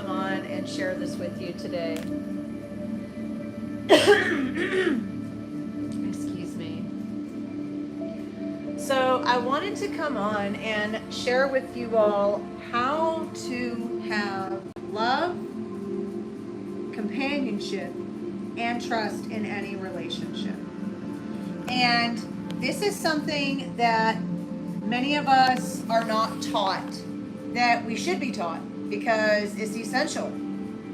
come on and share this with you today. Excuse me. So I wanted to come on and share with you all how to have love, companionship, and trust in any relationship. And this is something that many of us are not taught, that we should be taught, because it's essential.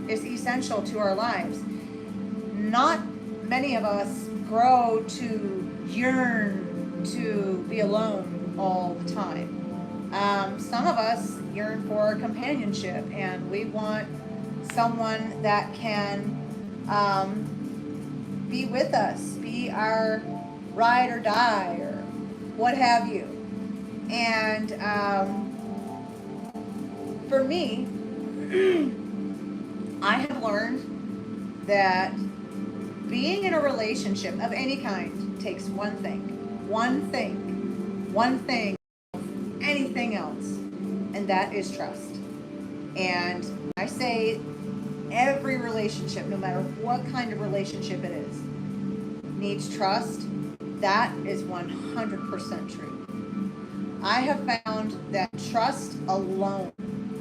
It's essential to our lives. Not many of us grow to yearn to be alone all the time. Some of us yearn for companionship, and we want someone that can be with us, be our ride or die, or what have you. And for me, I have learned that being in a relationship of any kind takes one thing, anything else, and that is trust. And I say every relationship, no matter what kind of relationship it is, needs trust. That is 100% true. I have found that trust alone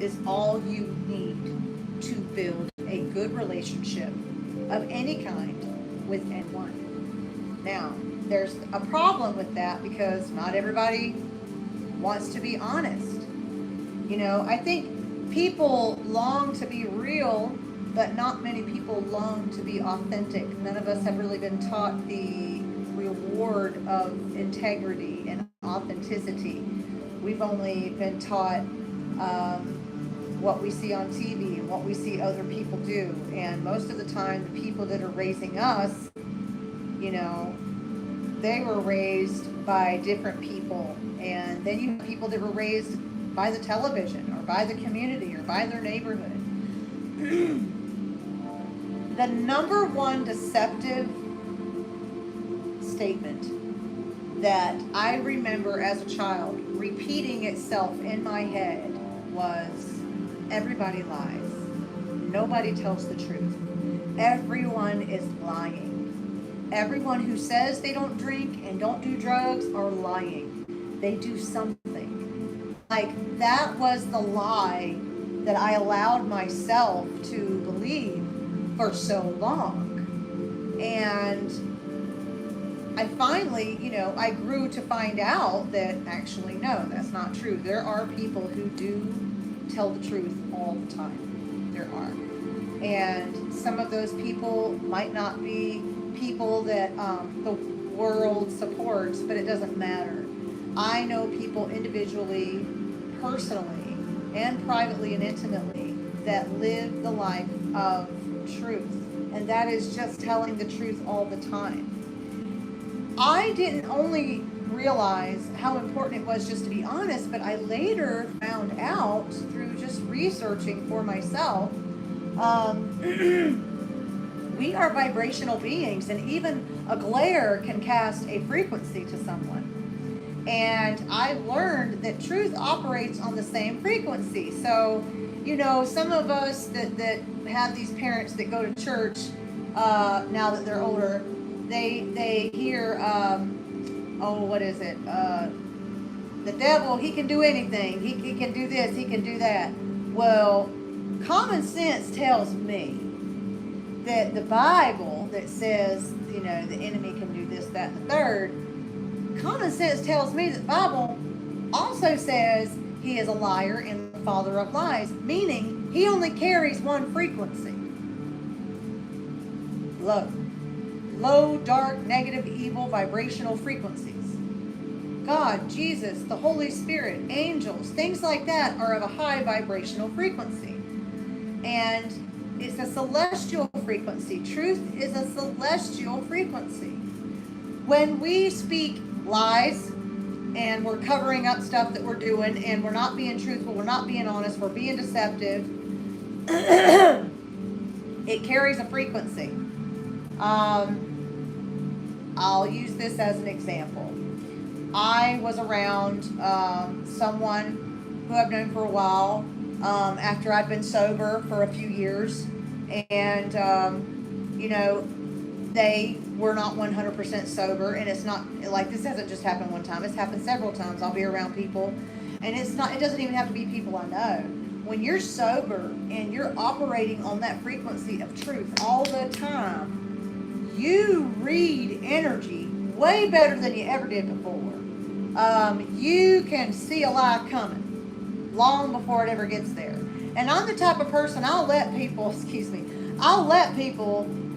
is all you need to build a good relationship of any kind with anyone. Now, there's a problem with that because not everybody wants to be honest. You know, I think people long to be real, but not many people long to be authentic. None of us have really been taught the reward of integrity and authenticity. We've only been taught what we see on TV and what we see other people do. And most of the time, the people that are raising us, you know, they were raised by different people. And then you have people that were raised by the television or by the community or by their neighborhood. The number one deceptive statement that I remember as a child repeating itself in my head was, everybody lies. Nobody tells the truth. Everyone is lying. Everyone who says they don't drink and don't do drugs are lying. They do something. Like, that was the lie that I allowed myself to believe for so long. And I finally, I grew to find out that actually, no, that's not true. There are people who do tell the truth all the time. There are. And some of those people might not be people that the world supports, but it doesn't matter. I know people individually, personally, and privately and intimately that live the life of truth. And that is just telling the truth all the time. I didn't only realize how important it was just to be honest, but I later found out through just researching for myself, we are vibrational beings, and even a glare can cast a frequency to someone. And I learned that truth operates on the same frequency. So, some of us that have these parents that go to church now that they're older, they hear, what is it? The devil, he can do anything. He can do this, he can do that. Well, common sense tells me that the Bible that says, the enemy can do this, that, and the third, common sense tells me that the Bible also says he is a liar and the father of lies, meaning he only carries one frequency. Low, dark, negative, evil, vibrational frequencies. God, Jesus, the Holy Spirit, angels, things like that are of a high vibrational frequency. And it's a celestial frequency. Truth is a celestial frequency. When we speak lies and we're covering up stuff that we're doing and we're not being truthful, we're not being honest, we're being deceptive, it carries a frequency. I'll use this as an example. I was around someone who I've known for a while. after I'd been sober for a few years. And, they were not 100% sober. And it's not like this hasn't just happened one time, it's happened several times. I'll be around people, and it doesn't even have to be people I know. When you're sober and you're operating on that frequency of truth all the time, you read energy way better than you ever did before. You can see a lie coming long before it ever gets there. And I'm the type of person, I'll let people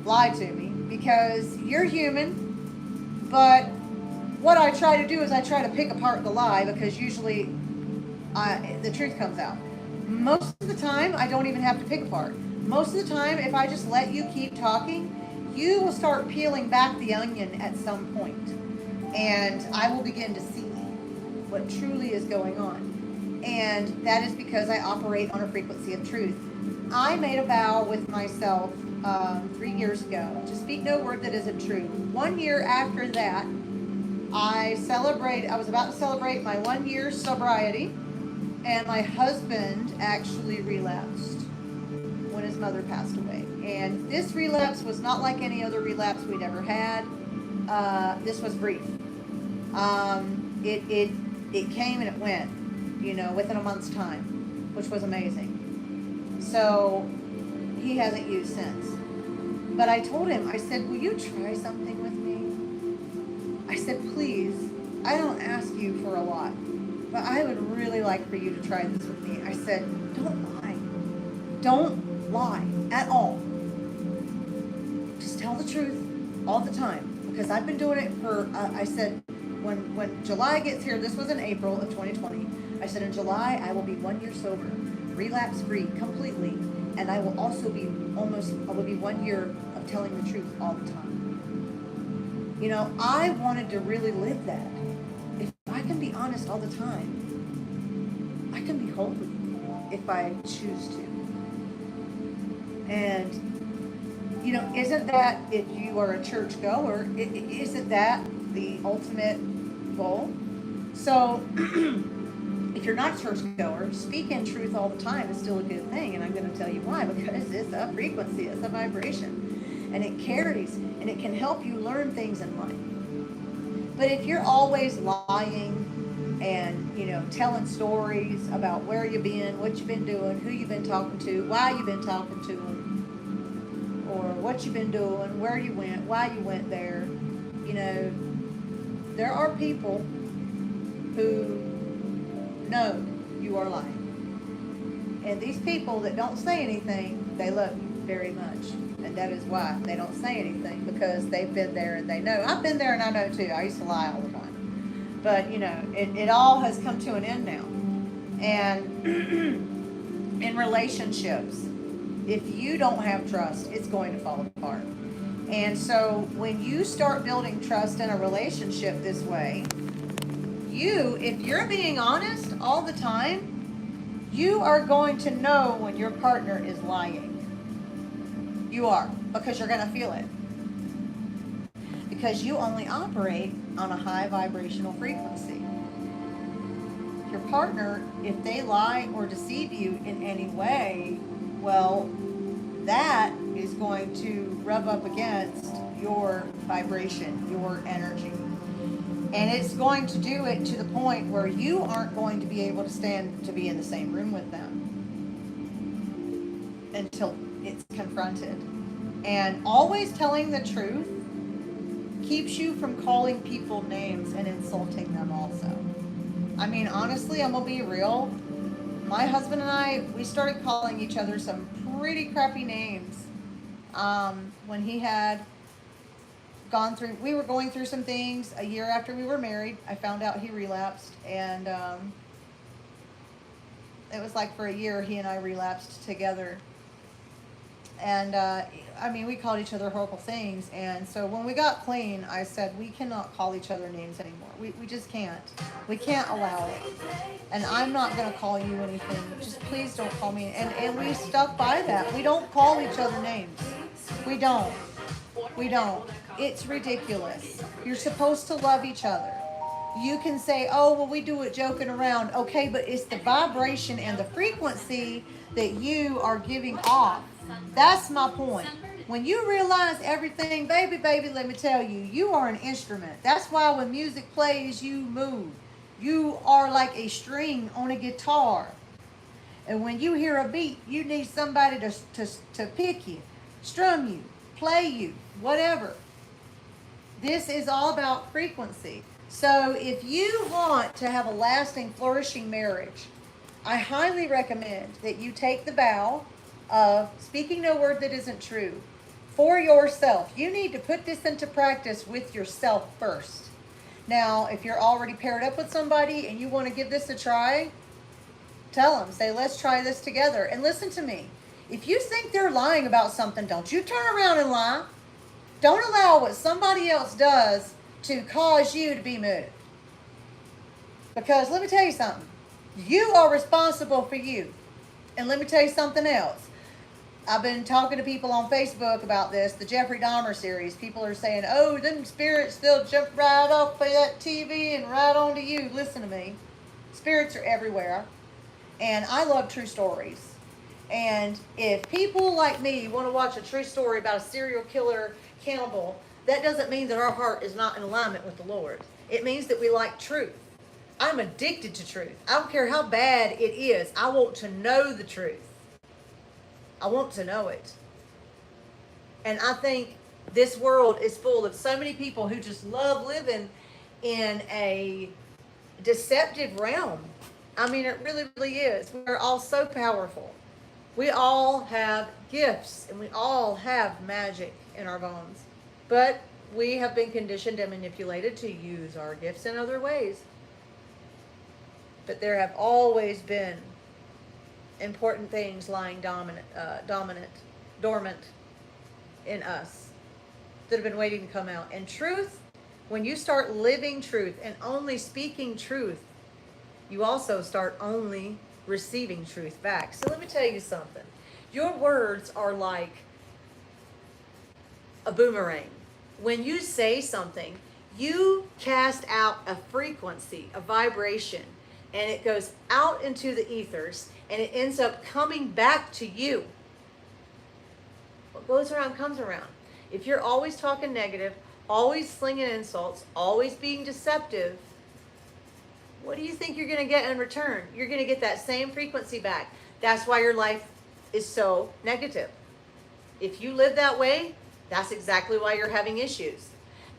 lie to me because you're human. But what I try to do is I try to pick apart the lie, because usually the truth comes out. Most of the time, I don't even have to pick apart. Most of the time, if I just let you keep talking, you will start peeling back the onion at some point, and I will begin to see what truly is going on. And that is because I operate on a frequency of truth. I made a vow with myself 3 years ago to speak no word that isn't true. 1 year after that, I was about to celebrate my 1 year sobriety, and my husband actually relapsed when his mother passed away. And this relapse was not like any other relapse we'd ever had. This was brief. It came and it went, within a month's time, which was amazing. So he hasn't used since. But I told him, I said, will you try something with me? I said, please, I don't ask you for a lot, but I would really like for you to try this with me. I said, don't lie. Don't lie at all. Just tell the truth all the time. Because I've been doing it for, I said, when July gets here, this was in April of 2020, I said in July I will be 1 year sober, relapse free completely, and I will also be I will be 1 year of telling the truth all the time. I wanted to really live that. If I can be honest all the time, I can be holy if I choose to. And, isn't that, if you are a church goer, isn't that the ultimate goal? So, if you're not a church goer, speaking truth all the time is still a good thing. And I'm going to tell you why. Because it's a frequency, it's a vibration. And it carries, and it can help you learn things in life. But if you're always lying and, telling stories about where you've been, what you've been doing, who you've been talking to, why you've been talking to them, or what you've been doing, where you went, why you went there, there are people who know you are lying. And these people that don't say anything, they love you very much. And that is why they don't say anything, because they've been there and they know. I've been there and I know too. I used to lie all the time. But, it all has come to an end now. And in relationships, if you don't have trust, it's going to fall apart. And so when you start building trust in a relationship this way, if you're being honest all the time, you are going to know when your partner is lying. You are, because you're going to feel it. Because you only operate on a high vibrational frequency. Your partner, if they lie or deceive you in any way, well, that is going to rub up against your vibration, your energy. And it's going to do it to the point where you aren't going to be able to stand to be in the same room with them until it's confronted. And always telling the truth keeps you from calling people names and insulting them also. I mean, honestly, I'm going to be real. My husband and I, we started calling each other some pretty crappy names when he had we were going through some things a year after we were married. I found out he relapsed, and it was like for a year he and I relapsed together. And we called each other horrible things. And so when we got clean, I said, we cannot call each other names anymore. We just can't. We can't allow it. And I'm not going to call you anything. Just please don't call me. And we stuck by that. We don't call each other names. We don't. It's ridiculous. You're supposed to love each other. You can say, oh, well, we do it joking around. Okay, but it's the vibration and the frequency that you are giving off. That's my point. When you realize everything, baby, let me tell you, you are an instrument. That's why when music plays, you move. You are like a string on a guitar. And when you hear a beat, you need somebody to pick you, strum you, play you, whatever. This is all about frequency. So if you want to have a lasting, flourishing marriage, I highly recommend that you take the vow of speaking no word that isn't true for yourself. You need to put this into practice with yourself first. Now, if you're already paired up with somebody and you want to give this a try, tell them, say, let's try this together. And listen to me. If you think they're lying about something, don't you turn around and lie. Don't allow what somebody else does to cause you to be moved. Because let me tell you something. You are responsible for you. And let me tell you something else. I've been talking to people on Facebook about this, the Jeffrey Dahmer series. People are saying, oh, them spirits, they'll jump right off of that TV and right onto you. Listen to me. Spirits are everywhere. And I love true stories. And if people like me want to watch a true story about a serial killer cannibal, that doesn't mean that our heart is not in alignment with the Lord. It means that we like truth. I'm addicted to truth. I don't care how bad it is. I want to know the truth. I want to know it. And I think this world is full of so many people who just love living in a deceptive realm. I mean, it really, really is. We're all so powerful. We all have gifts and we all have magic in our bones. But we have been conditioned and manipulated to use our gifts in other ways. But there have always been important things lying dormant in us that have been waiting to come out. And truth, when you start living truth and only speaking truth, you also start only receiving truth back. So let me tell you something. Your words are like a boomerang. When you say something, you cast out a frequency, a vibration, and it goes out into the ethers, and it ends up coming back to you. What goes around comes around. If you're always talking negative, always slinging insults, always being deceptive, what do you think you're going to get in return? You're going to get that same frequency back. That's why your life is so negative. If you live that way, that's exactly why you're having issues.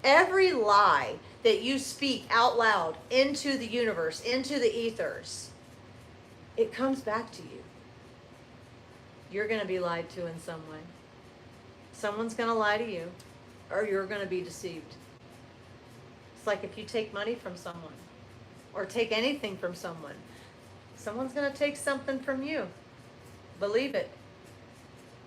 Every lie that you speak out loud into the universe, into the ethers, it comes back to you. You're going to be lied to in some way. Someone's going to lie to you, or you're going to be deceived. It's like if you take money from someone, or take anything from someone, someone's going to take something from you. Believe it.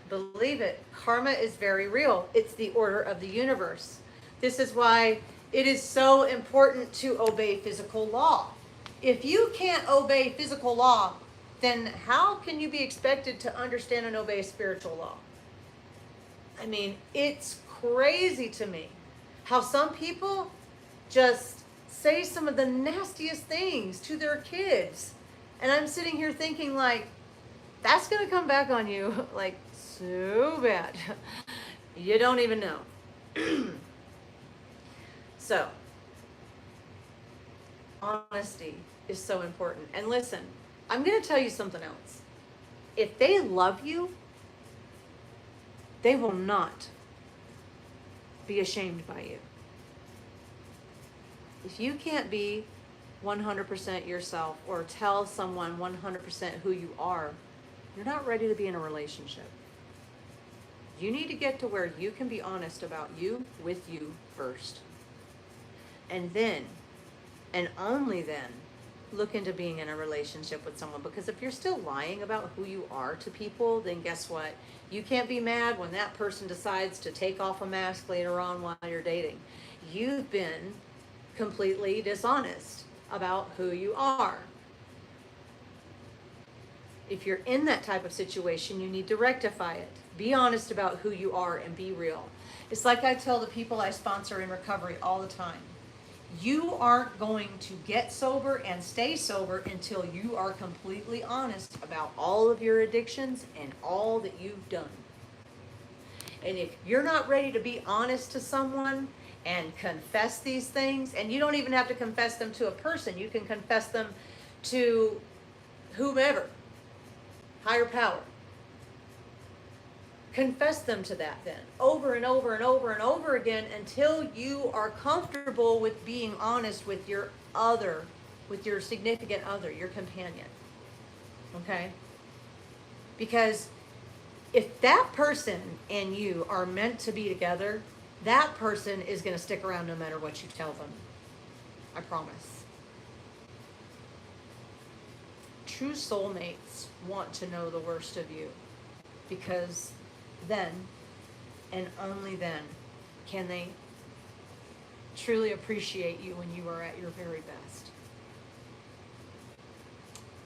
Believe it. Karma is very real. It's the order of the universe. This is why it is so important to obey physical law. If you can't obey physical law, then how can you be expected to understand and obey spiritual law? I mean, it's crazy to me how some people just say some of the nastiest things to their kids. And I'm sitting here thinking, like, that's going to come back on you like so bad. You don't even know. So, honesty is so important. And listen, I'm going to tell you something else. If they love you, they will not be ashamed by you. If you can't be 100% yourself or tell someone 100% who you are, you're not ready to be in a relationship. You need to get to where you can be honest about you with you first. And then, and only then, look into being in a relationship with someone. Because if you're still lying about who you are to people, then guess what? You can't be mad when that person decides to take off a mask later on while you're dating. You've been completely dishonest about who you are. If you're in that type of situation, you need to rectify it. Be honest about who you are and be real. It's like I tell the people I sponsor in recovery all the time. You aren't going to get sober and stay sober until you are completely honest about all of your addictions and all that you've done. And if you're not ready to be honest to someone and confess these things, and you don't even have to confess them to a person, you can confess them to whomever, higher power. Confess them to that then, over and over and over and over again, until you are comfortable with being honest with your other, with your significant other, your companion. Okay? Because if that person and you are meant to be together, that person is going to stick around no matter what you tell them. I promise. True soulmates want to know the worst of you, because then, and only then, can they truly appreciate you when you are at your very best.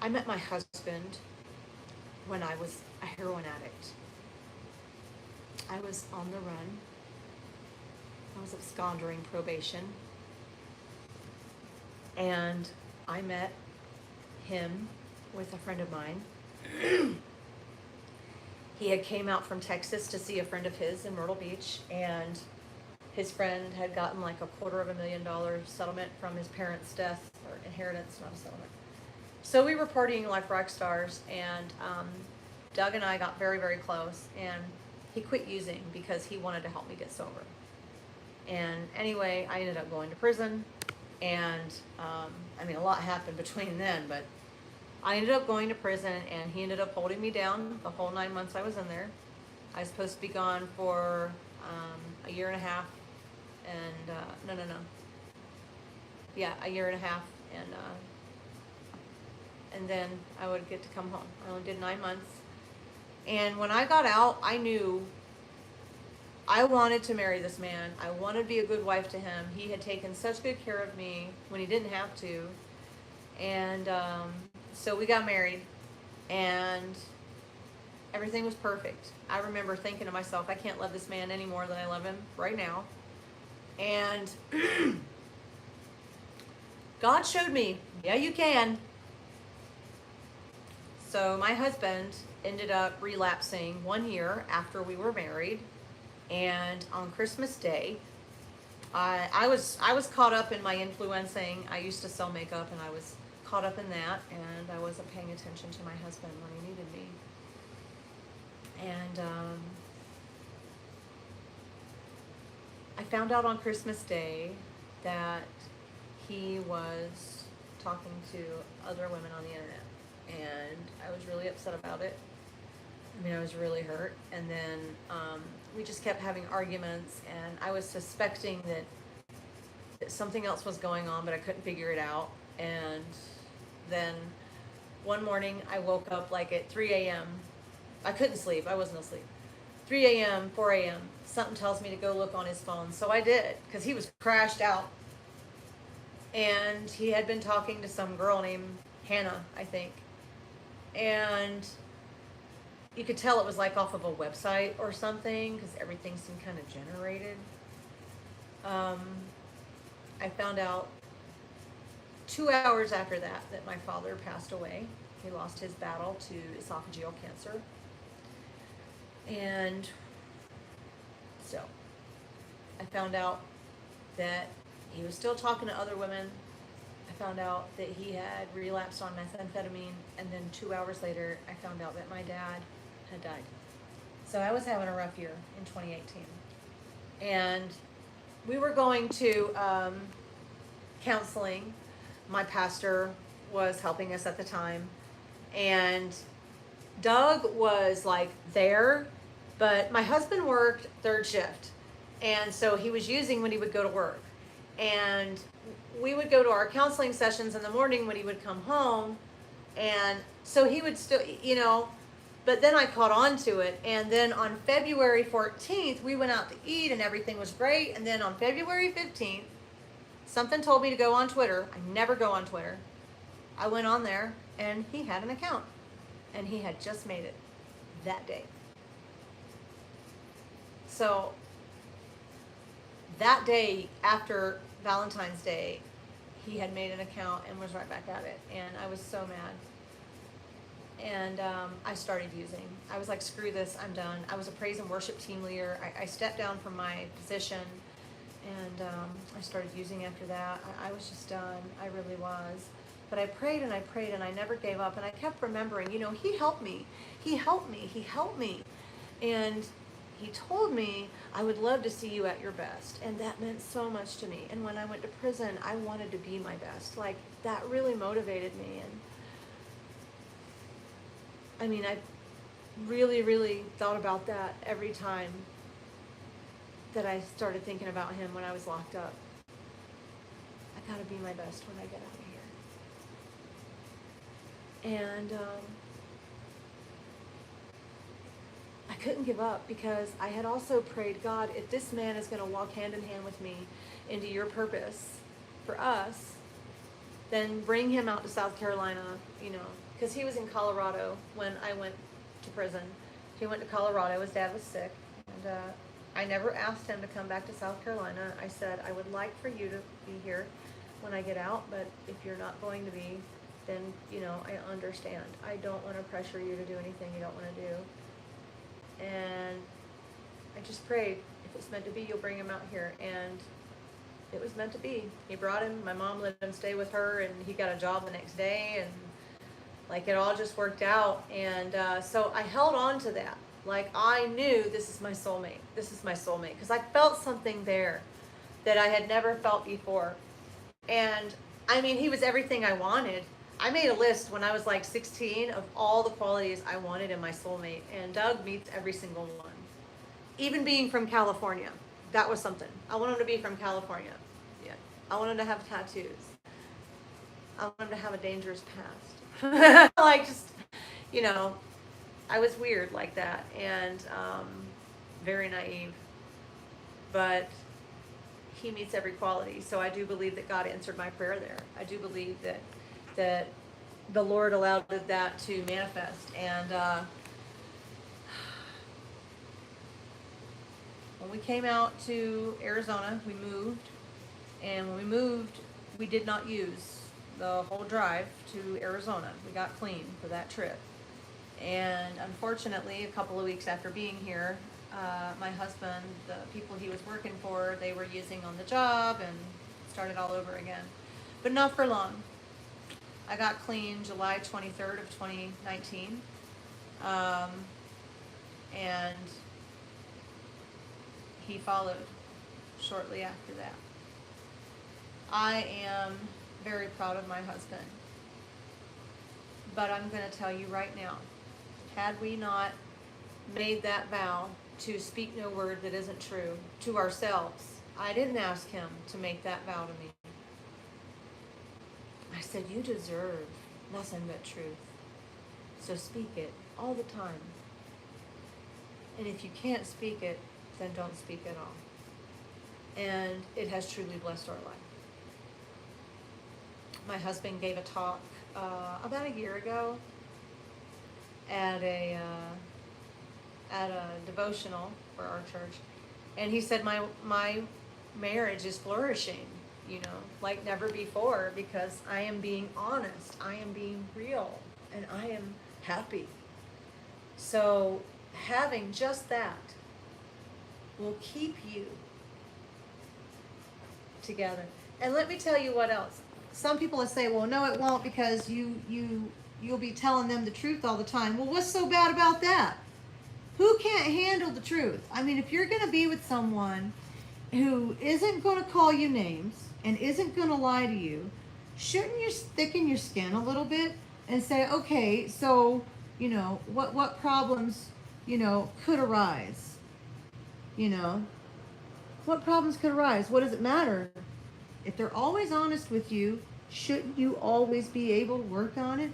I met my husband when I was a heroin addict. I was on the run. I was absconding probation. And I met him with a friend of mine. He had came out from Texas to see a friend of his in Myrtle Beach, and his friend had gotten like a $250,000 settlement from his parents' death, or inheritance, not a settlement. So we were partying like rock stars, and Doug and I got very, very close, and he quit using because he wanted to help me get sober. And anyway, I ended up going to prison, and I mean, a lot happened between then, but I ended up going to prison, and he ended up holding me down the whole 9 months I was in there. I was supposed to be gone for a year and a half, and a year and a half, and then I would get to come home. I only did 9 months, and when I got out, I knew I wanted to marry this man. I wanted to be a good wife to him. He had taken such good care of me when he didn't have to, and so we got married, and everything was perfect. I remember thinking to myself, I can't love this man any more than I love him right now. And God showed me, yeah, you can. So my husband ended up relapsing 1 year after we were married, and on Christmas Day, I was caught up in my influencing. I used to sell makeup, and I was caught up in that, and I wasn't paying attention to my husband when he needed me. And I found out on Christmas Day that he was talking to other women on the internet, and I was really upset about it. I mean, I was really hurt, and then we just kept having arguments, and I was suspecting that something else was going on, but I couldn't figure it out. And then one morning I woke up like at 3 a.m. I couldn't sleep. I wasn't asleep. 3 a.m., 4 a.m. Something tells me to go look on his phone. So I did, because he was crashed out. And he had been talking to some girl named Hannah, I think. And you could tell it was like off of a website or something, because everything seemed kind of generated. I found out 2 hours after that my father passed away. He lost his battle to esophageal cancer. And so I found out that he was still talking to other women. I found out that he had relapsed on methamphetamine, and then 2 hours later I found out that my dad had died. So I was having a rough year in 2018. And we were going to counseling. My pastor was helping us at the time, and Doug was like there, but my husband worked third shift, and so he was using when he would go to work, and we would go to our counseling sessions in the morning when he would come home, and so he would still, but then I caught on to it, and then on February 14th, we went out to eat, and everything was great, and then on February 15th, something told me to go on Twitter. I never go on Twitter. I went on there, and he had an account, and he had just made it that day. So that day, after Valentine's Day, he had made an account and was right back at it. And I was so mad. And I started using. I was like, screw this, I'm done. I was a praise and worship team leader. I stepped down from my position, and I started using after that. I was just done. I really was. But I prayed and I prayed and I never gave up. And I kept remembering, you know, he helped me. He helped me. He helped me. And he told me, I would love to see you at your best. And that meant so much to me. And when I went to prison, I wanted to be my best. Like, that really motivated me. And I mean, I really, really thought about that every time that I started thinking about him when I was locked up. I gotta be my best when I get out of here. And I couldn't give up, because I had also prayed, God, if this man is gonna walk hand in hand with me into your purpose for us, then bring him out to South Carolina, you know, because he was in Colorado when I went to prison. He went to Colorado. His dad was sick. And I never asked him to come back to South Carolina. I said, I would like for you to be here when I get out, but if you're not going to be, then, you know, I understand. I don't want to pressure you to do anything you don't want to do. And I just prayed, if it's meant to be, you'll bring him out here. And it was meant to be. He brought him. My mom let him stay with her, and he got a job the next day, and like, it all just worked out. And so I held on to that. Like, I knew this is my soulmate. This is my soulmate. Because I felt something there that I had never felt before. And I mean, he was everything I wanted. I made a list when I was like 16 of all the qualities I wanted in my soulmate. And Doug meets every single one. Even being from California. That was something. I wanted him to be from California. Yeah. I wanted him to have tattoos. I wanted him to have a dangerous past. Like, just, you know, I was weird like that, and very naive. But he meets every quality. So I do believe that God answered my prayer there. I do believe that the Lord allowed that to manifest. And when we came out to Arizona, we moved. And when we moved, we did not use the whole drive to Arizona. We got clean for that trip. And unfortunately, a couple of weeks after being here, my husband, the people he was working for, they were using on the job, and started all over again. But not for long. I got clean July 23rd of 2019. And he followed shortly after that. I am very proud of my husband. But I'm going to tell you right now, had we not made that vow to speak no word that isn't true to ourselves, I didn't ask him to make that vow to me. I said, you deserve nothing but truth. So speak it all the time. And if you can't speak it, then don't speak at all. And it has truly blessed our life. My husband gave a talk about a year ago at a devotional for our church, and he said my marriage is flourishing, you know, like never before, because I am being honest, I am being real, and I am happy. So having just that will keep you together. And let me tell you what else. Some people will say, well, no, it won't, because you'll be telling them the truth all the time. Well, what's so bad about that? Who can't handle the truth? I mean, if you're going to be with someone who isn't going to call you names and isn't going to lie to you, shouldn't you thicken your skin a little bit and say, okay, so, you know, what problems, you know, could arise? You know, what problems could arise? What does it matter? If they're always honest with you, shouldn't you always be able to work on it?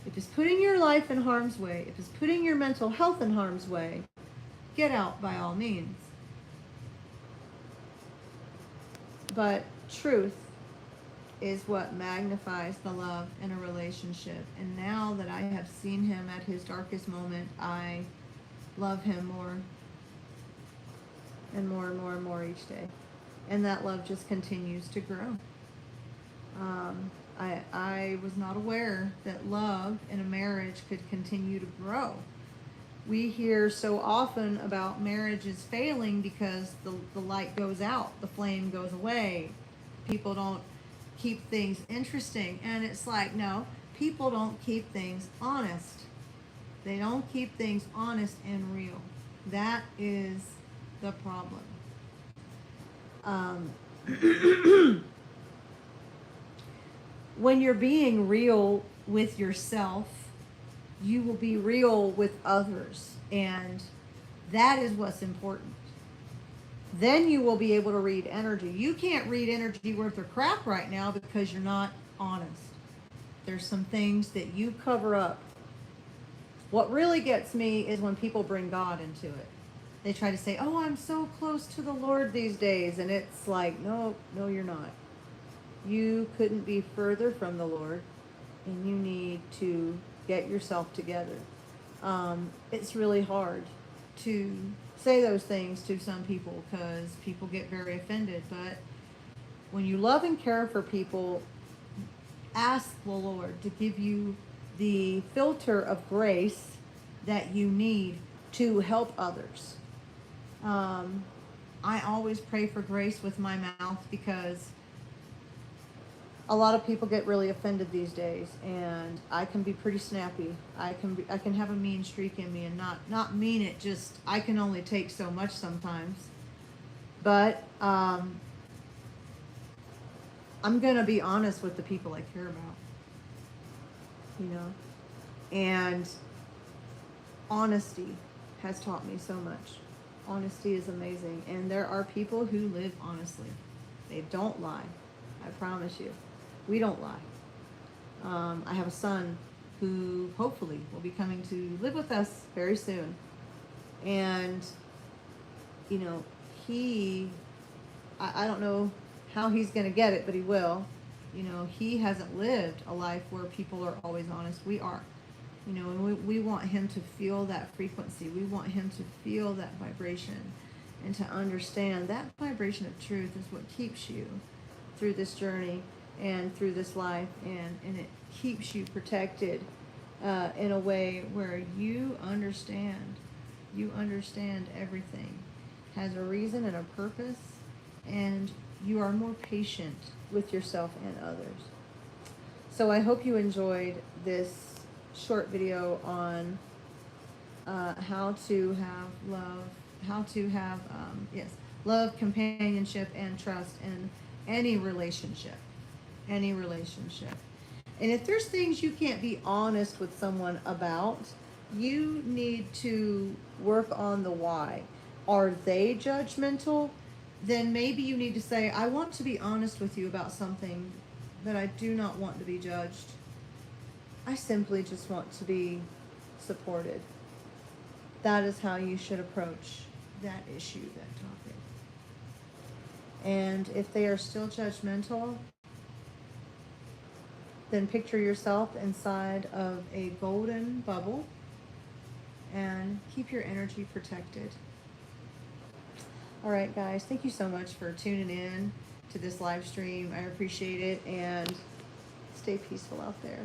If it's putting your life in harm's way, if it's putting your mental health in harm's way, get out by all means. But truth is what magnifies the love in a relationship. And now that I have seen him at his darkest moment, I love him more and more and more and more each day. and that love just continues to grow. I was not aware that love in a marriage could continue to grow. We hear so often about marriages failing because the light goes out, the flame goes away, people don't keep things interesting. And it's like, no, people don't keep things honest. They don't keep things honest and real. That is the problem. When you're being real with yourself, you will be real with others. And that is what's important. Then you will be able to read energy. You can't read energy worth of crap right now because you're not honest. There's some things that you cover up. What really gets me is when people bring God into it. They try to say, oh, I'm so close to the Lord these days. And it's like, no, you're not. You couldn't be further from the Lord, and you need to get yourself together. It's really hard to say those things to some people because people get very offended. But when you love and care for people, ask the Lord to give you the filter of grace that you need to help others. I always pray for grace with my mouth because a lot of people get really offended these days, and I can be pretty snappy. I can have a mean streak in me and not mean it, just I can only take so much sometimes. But I'm going to be honest with the people I care about. You know? And honesty has taught me so much. Honesty is amazing. And there are people who live honestly. They don't lie. I promise you. We don't lie. I have a son who hopefully will be coming to live with us very soon. And, you know, I don't know how he's going to get it, but he will. You know, he hasn't lived a life where people are always honest. We are. You know, and we want him to feel that frequency. We want him to feel that vibration and to understand that vibration of truth is what keeps you through this journey and through this life, and it keeps you protected in a way where you understand everything has a reason and a purpose, and you are more patient with yourself and others. So I hope you enjoyed this short video on how to have love, companionship, and trust in any relationship. And if there's things you can't be honest with someone about, you need to work on the why. Are they judgmental? Then maybe you need to say, I want to be honest with you about something, but I do not want to be judged. I simply just want to be supported. That is how you should approach that issue, that topic. And if they are still judgmental, then picture yourself inside of a golden bubble and keep your energy protected. All right, guys, thank you so much for tuning in to this live stream. I appreciate it, and stay peaceful out there.